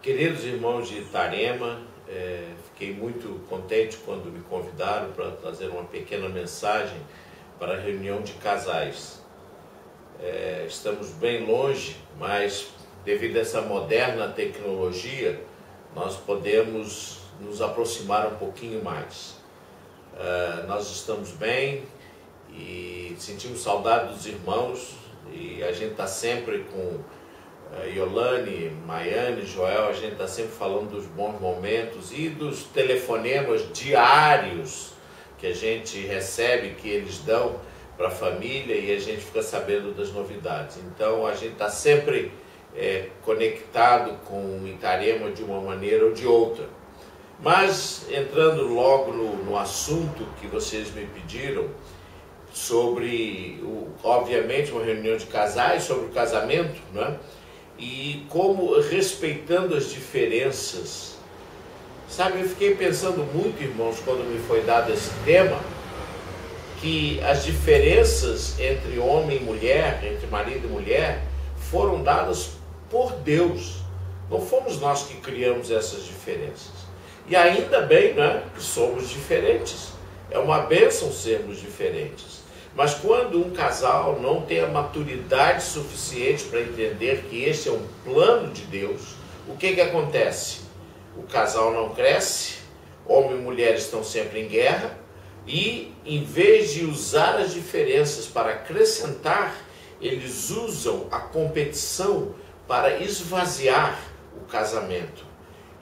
Queridos irmãos de Itarema, fiquei muito contente quando me convidaram para trazer uma pequena mensagem para a reunião de casais. Estamos bem longe, mas devido a essa moderna tecnologia, nós podemos nos aproximar um pouquinho mais. Nós estamos bem e sentimos saudade dos irmãos, e a gente está sempre com Iolane, Maiane, Joel, a gente está sempre falando dos bons momentos e dos telefonemas diários que a gente recebe, que eles dão para a família, e a gente fica sabendo das novidades. Então a gente está sempre conectado com Itarema de uma maneira ou de outra. Mas entrando logo no assunto que vocês me pediram, sobre, obviamente, uma reunião de casais, sobre o casamento, né? E como respeitando as diferenças. Sabe, eu fiquei pensando muito, irmãos, quando me foi dado esse tema, que as diferenças entre homem e mulher, entre marido e mulher, foram dadas por Deus. Não fomos nós que criamos essas diferenças. E ainda bem, né, que somos diferentes. É uma bênção sermos diferentes. Mas quando um casal não tem a maturidade suficiente para entender que esse é um plano de Deus, o que acontece? O casal não cresce, homem e mulher estão sempre em guerra, e em vez de usar as diferenças para acrescentar, eles usam a competição para esvaziar o casamento.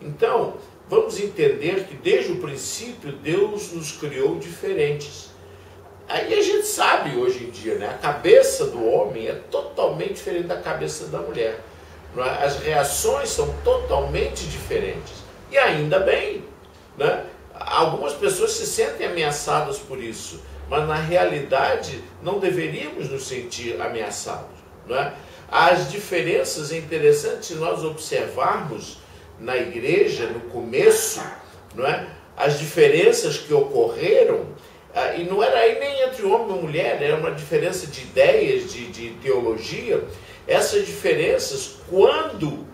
Então, vamos entender que desde o princípio Deus nos criou diferentes. Aí a gente sabe hoje em dia, né? A cabeça do homem é totalmente diferente da cabeça da mulher. Não é? As reações são totalmente diferentes. E ainda bem, né? Algumas pessoas se sentem ameaçadas por isso, mas na realidade não deveríamos nos sentir ameaçados. Não é? As diferenças, é interessante se nós observarmos na igreja, no começo, não é? As diferenças que ocorreram, e não era aí nem entre homem e mulher, era uma diferença de ideias, de teologia. Essas diferenças, quando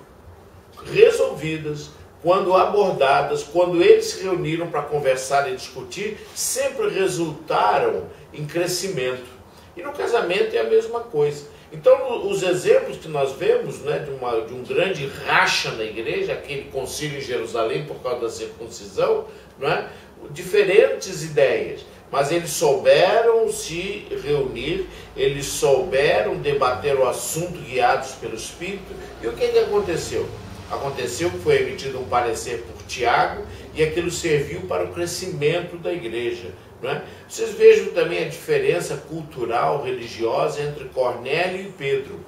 resolvidas, quando abordadas, quando eles se reuniram para conversar e discutir, sempre resultaram em crescimento. E no casamento é a mesma coisa. Então, os exemplos que nós vemos, né, de um grande racha na igreja, aquele concílio em Jerusalém por causa da circuncisão, não é? Diferentes ideias, mas eles souberam se reunir, eles souberam debater o assunto guiados pelo Espírito. E o que aconteceu? Aconteceu que foi emitido um parecer por Tiago, e aquilo serviu para o crescimento da igreja. Não é? Vocês vejam também a diferença cultural, religiosa entre Cornélio e Pedro.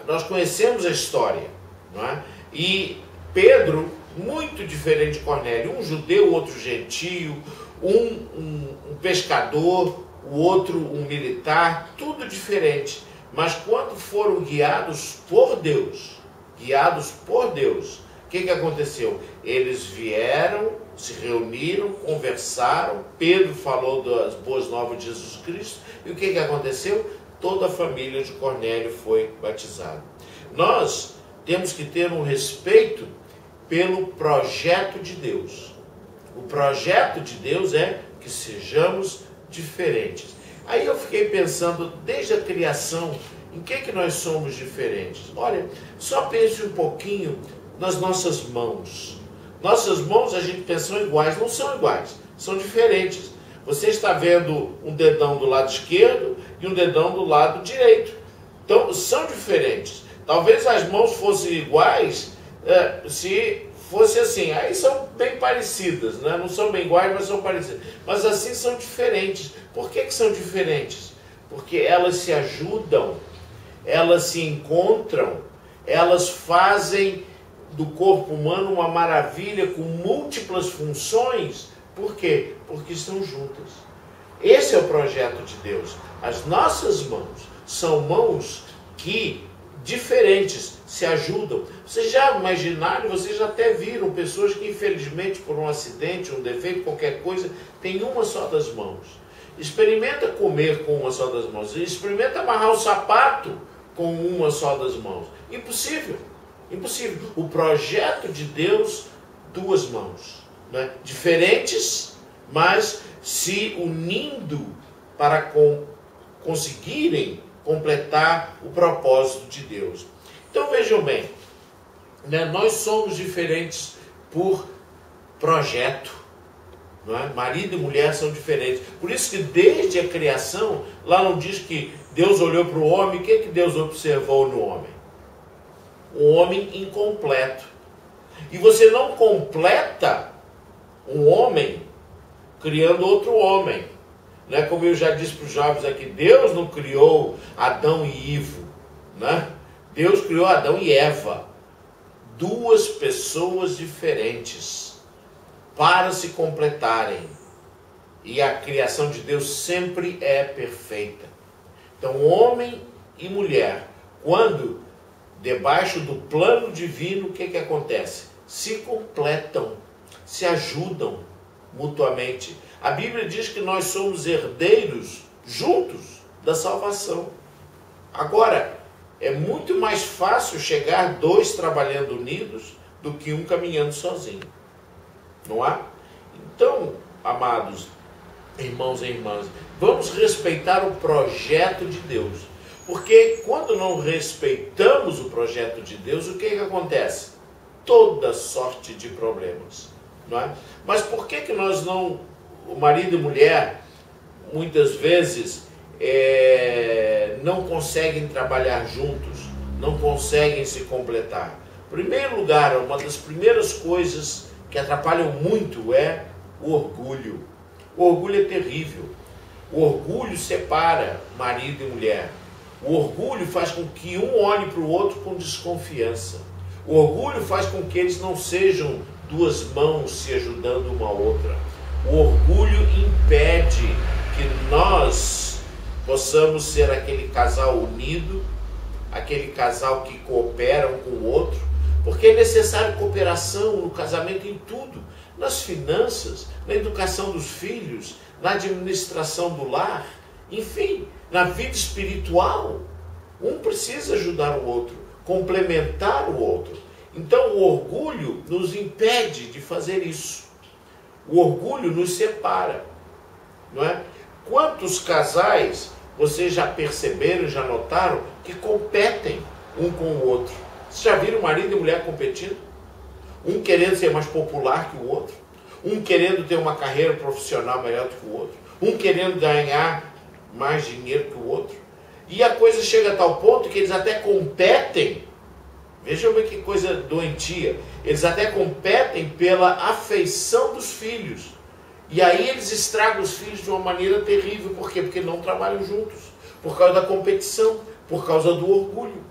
Nós conhecemos a história, não é? E Pedro, muito diferente de Cornélio, um judeu, outro gentio, um pescador, o outro um militar, tudo diferente. Mas quando foram guiados por Deus, o que aconteceu? Eles vieram, se reuniram, conversaram, Pedro falou das boas novas de Jesus Cristo, e o que aconteceu? Toda a família de Cornélio foi batizada. Nós temos que ter um respeito pelo projeto de Deus. O projeto de Deus é que sejamos diferentes. Aí eu fiquei pensando, desde a criação, em que nós somos diferentes? Olha, só pense um pouquinho nas nossas mãos. Nossas mãos, a gente pensa são iguais, não são iguais, são diferentes. Você está vendo um dedão do lado esquerdo e um dedão do lado direito. Então, são diferentes. Talvez as mãos fossem iguais se fosse assim. Aí são bem parecidas, né? Não são bem iguais, mas são parecidas. Mas assim são diferentes. Por que são diferentes? Porque elas se ajudam, elas se encontram, elas fazem do corpo humano uma maravilha com múltiplas funções. Por quê? Porque estão juntas. Esse é o projeto de Deus. As nossas mãos são mãos que, diferentes, se ajudam. Vocês já imaginaram, vocês já até viram pessoas que, infelizmente, por um acidente, um defeito, qualquer coisa, tem uma só das mãos. Experimenta comer com uma só das mãos. Experimenta amarrar o sapato com uma só das mãos. Impossível. Impossível. O projeto de Deus, duas mãos, né? Diferentes, mas se unindo para conseguirem completar o propósito de Deus. Então vejam bem, né? Nós somos diferentes por projeto, não é? Marido e mulher são diferentes. Por isso que desde a criação, lá não diz que Deus olhou para o homem, o que Deus observou no homem? Um homem incompleto. E você não completa um homem criando outro homem. Não é como eu já disse para os jovens aqui, Deus não criou Adão e Ivo, né? Deus criou Adão e Eva. Duas pessoas diferentes para se completarem. E a criação de Deus sempre é perfeita. Então, homem e mulher, quando debaixo do plano divino, o que acontece? Se completam, se ajudam mutuamente. A Bíblia diz que nós somos herdeiros juntos da salvação. Agora, é muito mais fácil chegar dois trabalhando unidos do que um caminhando sozinho. Não é? Então, amados irmãos e irmãs, vamos respeitar o projeto de Deus. Porque quando não respeitamos o projeto de Deus, o que acontece? Toda sorte de problemas. Não é? Mas por que nós não, o marido e mulher, muitas vezes, não conseguem trabalhar juntos, não conseguem se completar? Em primeiro lugar, uma das primeiras coisas que atrapalham muito é o orgulho. O orgulho é terrível. O orgulho separa marido e mulher. O orgulho faz com que um olhe para o outro com desconfiança. O orgulho faz com que eles não sejam duas mãos se ajudando uma a outra. O orgulho impede que nós possamos ser aquele casal unido, aquele casal que coopera um com o outro, porque é necessário cooperação no casamento em tudo, nas finanças, na educação dos filhos, na administração do lar, enfim, na vida espiritual. Um precisa ajudar o outro, complementar o outro. Então o orgulho nos impede de fazer isso. O orgulho nos separa, não é? Quantos casais vocês já perceberam, já notaram, que competem um com o outro? Vocês já viram marido e mulher competindo? Um querendo ser mais popular que o outro, um querendo ter uma carreira profissional melhor do que o outro, um querendo ganhar mais dinheiro que o outro. E a coisa chega a tal ponto que eles até competem. Vejam bem que coisa doentia. Eles até competem pela afeição dos filhos. E aí eles estragam os filhos de uma maneira terrível. Por quê? Porque não trabalham juntos. Por causa da competição. Por causa do orgulho.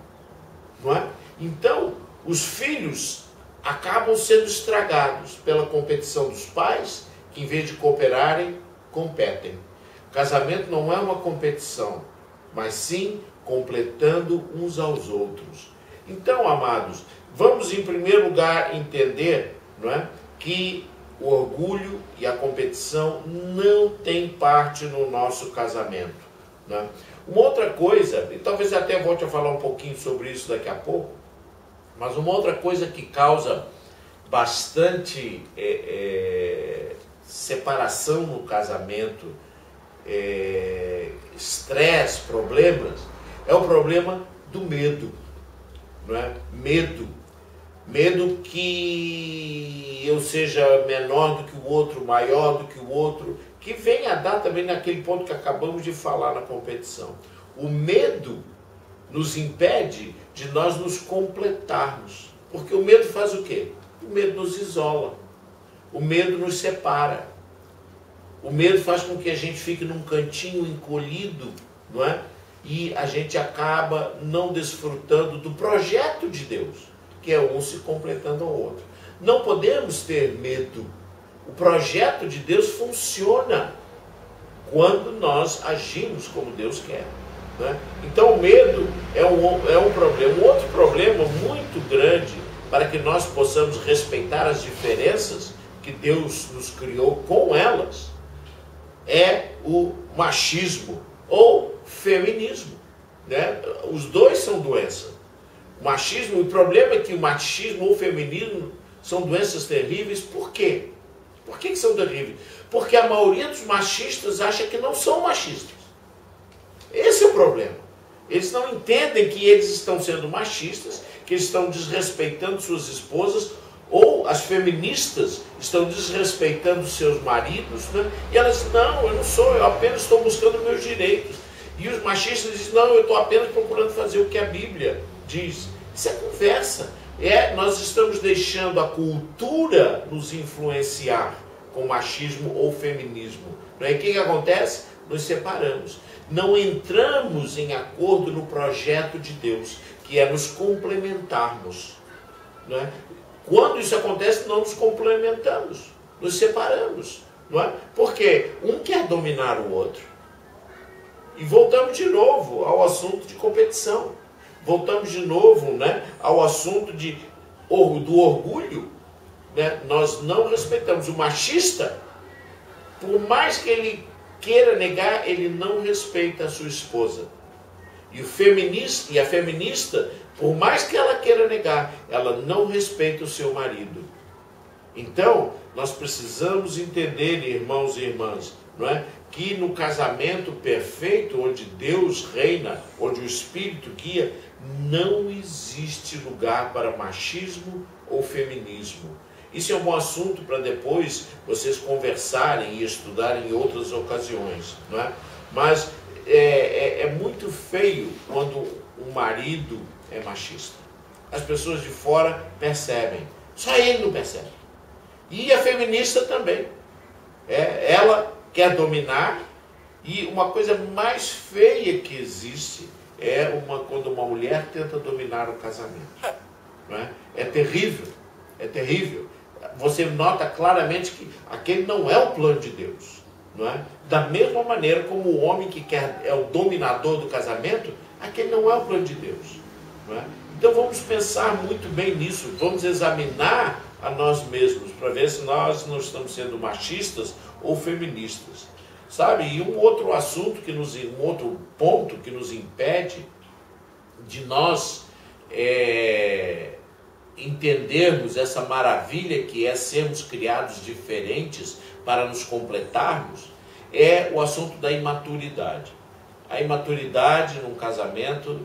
Não é? Então, os filhos acabam sendo estragados pela competição dos pais, que em vez de cooperarem, competem. O casamento não é uma competição, mas sim completando uns aos outros. Então, amados, vamos em primeiro lugar entender, não é, que o orgulho e a competição não tem parte no nosso casamento. Não é? Uma outra coisa, e talvez até volte a falar um pouquinho sobre isso daqui a pouco, mas uma outra coisa que causa bastante separação no casamento, estresse, problemas, é o problema do medo. Não é? Medo que eu seja menor do que o outro, maior do que o outro, que vem a dar também naquele ponto que acabamos de falar na competição. O medo nos impede de nós nos completarmos, porque o medo faz o quê? O medo nos isola, o medo nos separa, o medo faz com que a gente fique num cantinho encolhido, não é? E a gente acaba não desfrutando do projeto de Deus, que é um se completando ao outro. Não podemos ter medo. O projeto de Deus funciona quando nós agimos como Deus quer. Né? Então o medo é um problema. Um outro problema muito grande para que nós possamos respeitar as diferenças que Deus nos criou com elas é o machismo ou feminismo. Né? Os dois são doença. O machismo, o problema é que o machismo ou o feminismo são doenças terríveis. Por quê? Por que são terríveis? Porque a maioria dos machistas acha que não são machistas. Esse é o problema. Eles não entendem que eles estão sendo machistas, que eles estão desrespeitando suas esposas, ou as feministas estão desrespeitando seus maridos, né? E elas dizem, não, eu não sou, eu apenas estou buscando meus direitos. E os machistas dizem, não, eu estou apenas procurando fazer o que a Bíblia diz. Isso é conversa. Nós estamos deixando a cultura nos influenciar com machismo ou feminismo. Não é? E o que acontece? Nos separamos. Não entramos em acordo no projeto de Deus, que é nos complementarmos. Não é? Quando isso acontece, não nos complementamos, nos separamos. Não é? Porque um quer dominar o outro. E voltamos de novo ao assunto de competição. Voltamos de novo, né, ao assunto do orgulho. Né? Nós não respeitamos. O machista, por mais que ele queira negar, ele não respeita a sua esposa. E a feminista, por mais que ela queira negar, ela não respeita o seu marido. Então, nós precisamos entender, irmãos e irmãs, não é? Que no casamento perfeito, onde Deus reina, onde o Espírito guia, não existe lugar para machismo ou feminismo. Isso é um bom assunto para depois vocês conversarem e estudarem em outras ocasiões, não é? Mas é muito feio quando o marido é machista. As pessoas de fora percebem, só ele não percebe. E a feminista também. Ela quer dominar, e uma coisa mais feia que existe quando uma mulher tenta dominar o casamento. Não é? É terrível, é terrível. Você nota claramente que aquele não é o plano de Deus. Não é? Da mesma maneira como o homem que é o dominador do casamento, aquele não é o plano de Deus. Não é? Então vamos pensar muito bem nisso, vamos examinar a nós mesmos, para ver se nós não estamos sendo machistas ou feministas. Sabe? E um outro assunto, um outro ponto que nos impede de nós entendermos essa maravilha que é sermos criados diferentes para nos completarmos, é o assunto da imaturidade. A imaturidade num casamento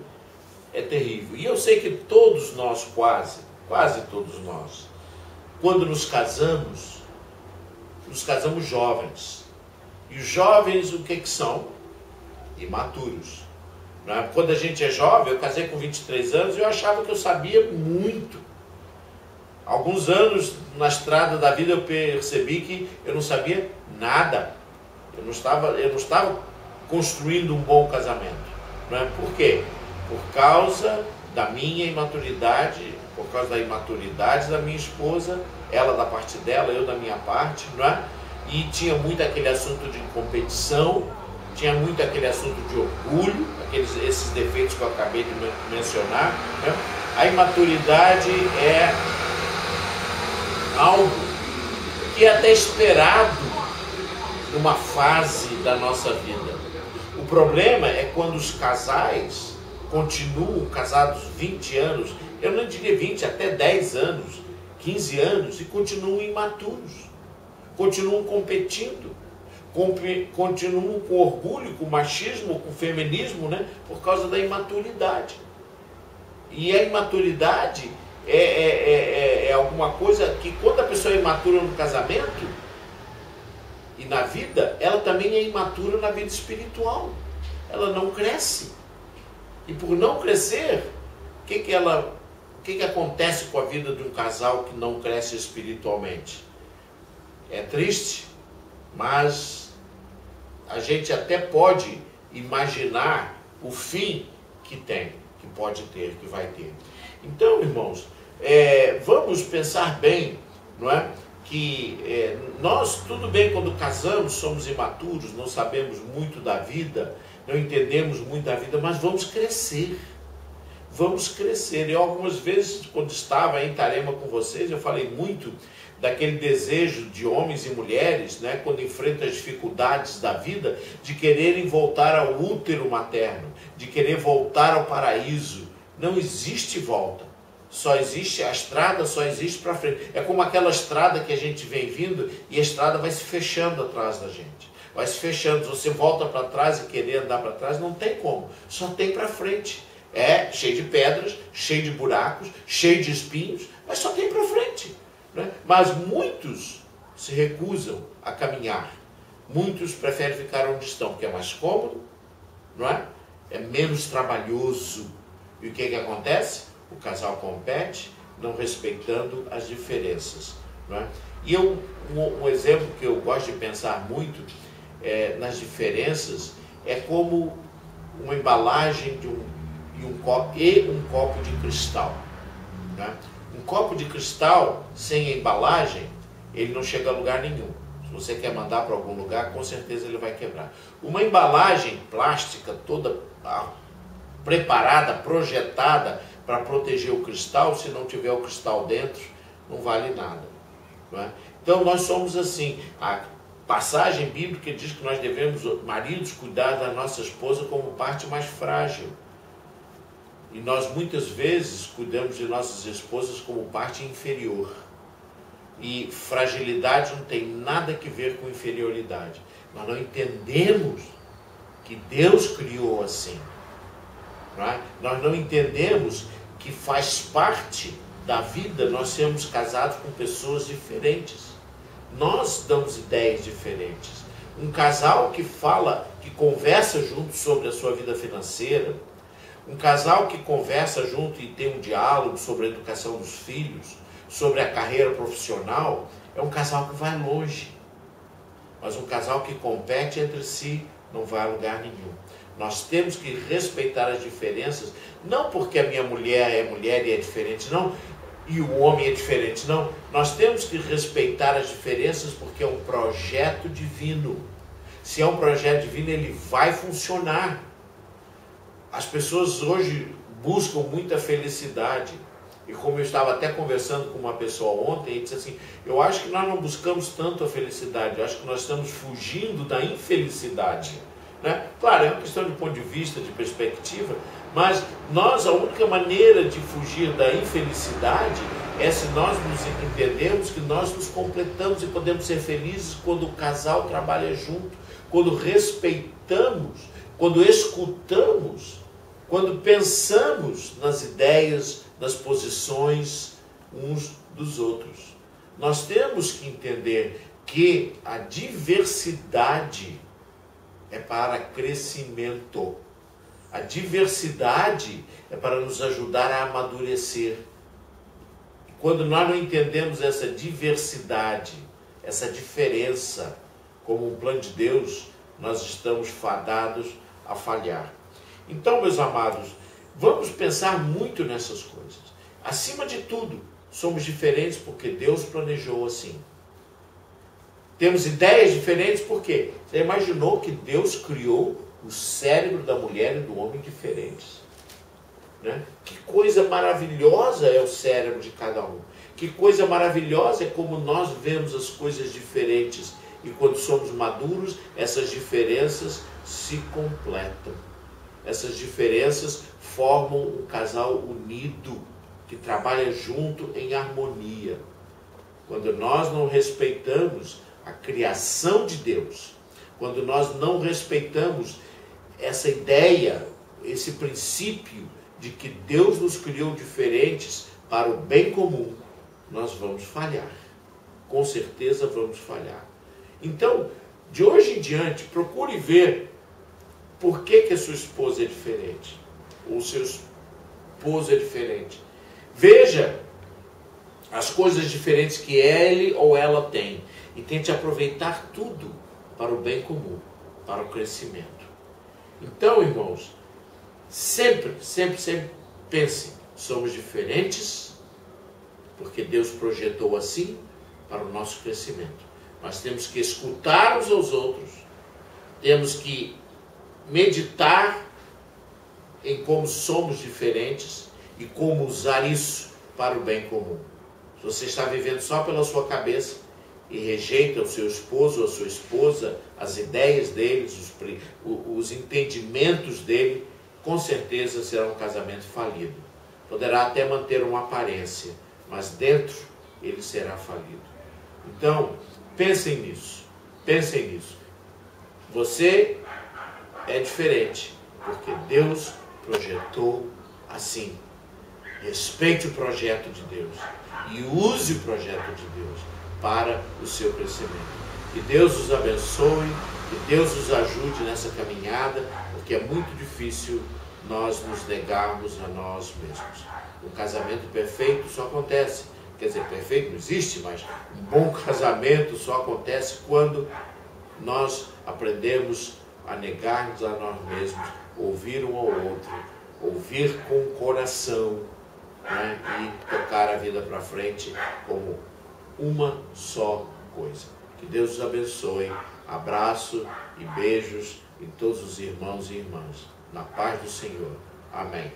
é terrível. E eu sei que todos nós, quase todos nós, quando nos casamos jovens. E os jovens, o que são? Imaturos. Não é? Quando a gente é jovem, eu casei com 23 anos e eu achava que eu sabia muito. Alguns anos na estrada da vida eu percebi que eu não sabia nada. Eu não estava construindo um bom casamento. Não é? Por quê? Por causa da minha imaturidade, por causa da imaturidade da minha esposa, ela da parte dela, eu da minha parte, não é? E tinha muito aquele assunto de competição, tinha muito aquele assunto de orgulho, esses defeitos que eu acabei de mencionar. Né? A imaturidade é algo que é até esperado numa fase da nossa vida. O problema é quando os casais continuam casados 20 anos, eu não diria 20, até 10 anos, 15 anos, e continuam imaturos, continuam competindo, continuam com orgulho, com machismo, com feminismo, né? Por causa da imaturidade. E a imaturidade é alguma coisa que, quando a pessoa é imatura no casamento e na vida, ela também é imatura na vida espiritual. Ela não cresce. E por não crescer, o que acontece com a vida de um casal que não cresce espiritualmente? É triste, mas a gente até pode imaginar o fim que pode ter, que vai ter. Então, irmãos, vamos pensar bem, não é? Que nós, tudo bem, quando casamos, somos imaturos, não sabemos muito da vida, não entendemos muito da vida, mas vamos crescer. Vamos crescer. Eu algumas vezes, quando estava em Itarema com vocês, eu falei muito daquele desejo de homens e mulheres, né, quando enfrentam as dificuldades da vida, de quererem voltar ao útero materno, de querer voltar ao paraíso, Não existe volta. Só existe a estrada, só existe para frente. É como aquela estrada que a gente vem vindo e a estrada vai se fechando atrás da gente. Vai se fechando. Se você volta para trás e querer andar para trás, não tem como. Só tem para frente. É cheio de pedras, cheio de buracos, cheio de espinhos, mas só tem para frente. Né? Mas muitos se recusam a caminhar. Muitos preferem ficar onde estão, porque é mais cômodo, não é? É menos trabalhoso. E o que acontece? O casal compete, não respeitando as diferenças. Não é? E um exemplo que eu gosto de pensar muito nas diferenças é como uma embalagem de um copo de cristal. Né? Um copo de cristal sem a embalagem, ele não chega a lugar nenhum. Se você quer mandar para algum lugar, com certeza ele vai quebrar. Uma embalagem plástica toda preparada, projetada para proteger o cristal, se não tiver o cristal dentro, não vale nada. Não é? Então nós somos assim. A passagem bíblica diz que nós devemos, maridos, cuidar da nossa esposa como parte mais frágil. E nós muitas vezes cuidamos de nossas esposas como parte inferior. E fragilidade não tem nada a ver com inferioridade. Nós não entendemos que Deus criou assim. Não é? Nós não entendemos que faz parte da vida nós sermos casados com pessoas diferentes. Nós damos ideias diferentes. Um casal que fala, que conversa junto sobre a sua vida financeira, um casal que conversa junto e tem um diálogo sobre a educação dos filhos, sobre a carreira profissional, é um casal que vai longe. Mas um casal que compete entre si não vai a lugar nenhum. Nós temos que respeitar as diferenças, não porque a minha mulher é mulher e é diferente, não, e o homem é diferente, não. Nós temos que respeitar as diferenças porque é um projeto divino. Se é um projeto divino, ele vai funcionar. As pessoas hoje buscam muita felicidade. E como eu estava até conversando com uma pessoa ontem, ele disse assim, eu acho que nós não buscamos tanto a felicidade, eu acho que nós estamos fugindo da infelicidade. Né? Claro, é uma questão de ponto de vista, de perspectiva, mas a única maneira de fugir da infelicidade é se nós nos entendermos que nós nos completamos e podemos ser felizes quando o casal trabalha junto, quando respeitamos, quando escutamos, quando pensamos nas ideias, nas posições uns dos outros. Nós temos que entender que a diversidade é para crescimento. A diversidade é para nos ajudar a amadurecer. Quando nós não entendemos essa diversidade, essa diferença, como um plano de Deus, nós estamos fadados a falhar. Então, meus amados, vamos pensar muito nessas coisas. Acima de tudo, somos diferentes porque Deus planejou assim. Temos ideias diferentes porque você imaginou que Deus criou o cérebro da mulher e do homem diferentes? Né? Que coisa maravilhosa é o cérebro de cada um. Que coisa maravilhosa é como nós vemos as coisas diferentes. E quando somos maduros, essas diferenças se completam. Essas diferenças formam um casal unido, que trabalha junto em harmonia. Quando nós não respeitamos a criação de Deus, quando nós não respeitamos essa ideia, esse princípio de que Deus nos criou diferentes para o bem comum, nós vamos falhar. Com certeza vamos falhar. Então, de hoje em diante, procure ver por que a sua esposa é diferente, ou o seu esposo é diferente. Veja as coisas diferentes que ele ou ela tem e tente aproveitar tudo para o bem comum, para o crescimento. Então, irmãos, sempre pensem, somos diferentes porque Deus projetou assim para o nosso crescimento. Nós temos que escutar uns aos outros, temos que meditar em como somos diferentes e como usar isso para o bem comum. Se você está vivendo só pela sua cabeça e rejeita o seu esposo ou a sua esposa, as ideias deles, os entendimentos dele, com certeza será um casamento falido. poderá até manter uma aparência, mas dentro ele será falido. Então, pensem nisso. Pensem nisso. Você é diferente, porque Deus projetou assim. Respeite o projeto de Deus e use o projeto de Deus para o seu crescimento. Que Deus os abençoe, que Deus os ajude nessa caminhada, porque é muito difícil nós nos negarmos a nós mesmos. Um casamento perfeito só acontece, quer dizer, perfeito não existe, mas um bom casamento só acontece quando nós aprendemos a negar-nos a nós mesmos, ouvir um ao outro, ouvir com o coração, né, e tocar a vida para frente como uma só coisa. Que Deus os abençoe. Abraço e beijos em todos os irmãos e irmãs. Na paz do Senhor. Amém.